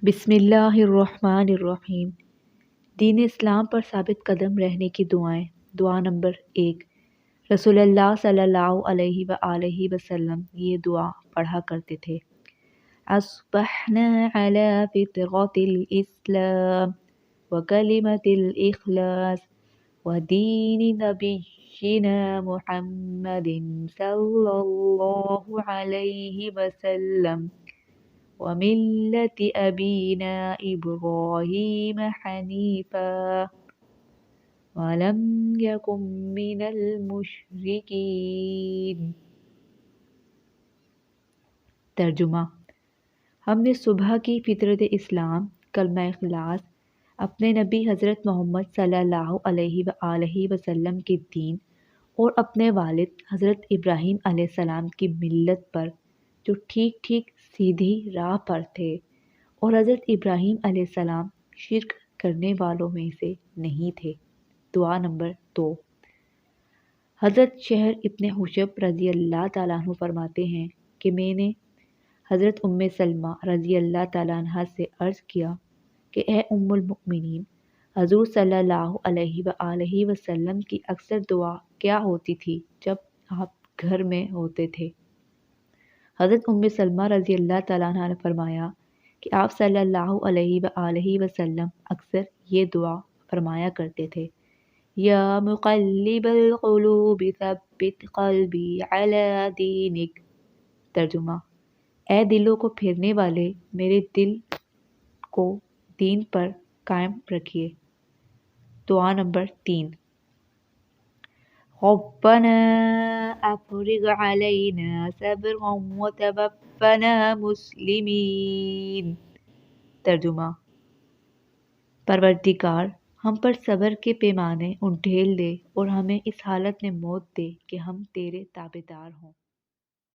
بسم اللہ الرحمن الرحیم۔ دین اسلام پر ثابت قدم رہنے کی دعائیں۔ دعا نمبر 1۔ رسول اللہ صلی اللہ علیہ وآلہ وسلم یہ دعا پڑھا کرتے تھے۔ اصبحنا علی فطرۃ الاسلام وکلمۃ الاخلاص ودین نبینا محمد صلی اللہ علیہ وسلم وملت ابینا ابراہیم حنیفا وَلَمْ يَكُنْ مِنَ الْمُشْرِكِينَ۔ ترجمہ: ہم نے صبح کی فطرت اسلام، کلمہ اخلاص، اپنے نبی حضرت محمد صلی اللہ علیہ وآلہ وسلم کے دین اور اپنے والد حضرت ابراہیم علیہ السلام کی ملت پر جو ٹھیک ٹھیک سیدھی راہ پر تھے، اور حضرت ابراہیم علیہ السلام شرک کرنے والوں میں سے نہیں تھے۔ دعا نمبر 2۔ حضرت شہر ابن حشب رضی اللہ تعالیٰ عنہ فرماتے ہیں کہ میں نے حضرت ام سلمہ رضی اللہ تعالیٰ عنہ سے عرض کیا کہ اے ام المؤمنین، حضور صلی اللہ علیہ وآلہ وسلم کی اکثر دعا کیا ہوتی تھی جب آپ گھر میں ہوتے تھے؟ حضرت ام سلمہ رضی اللہ تعالیٰ عنہ نے فرمایا کہ آپ صلی اللہ علیہ وآلہ وسلم اکثر یہ دعا فرمایا کرتے تھے: یا مقلب القلوب ثبت قلبی علی دینک۔ ترجمہ: اے دلوں کو پھیرنے والے، میرے دل کو دین پر قائم رکھیے۔ دعا نمبر 3۔ ربنا افرغ علینا صبرا وتوفنا مسلمین۔ ترجمہ: پروردگار، ہم پر صبر کے پیمانے انڈھیل دے اور ہمیں اس حالت میں موت دے کہ ہم تیرے تابعدار ہوں۔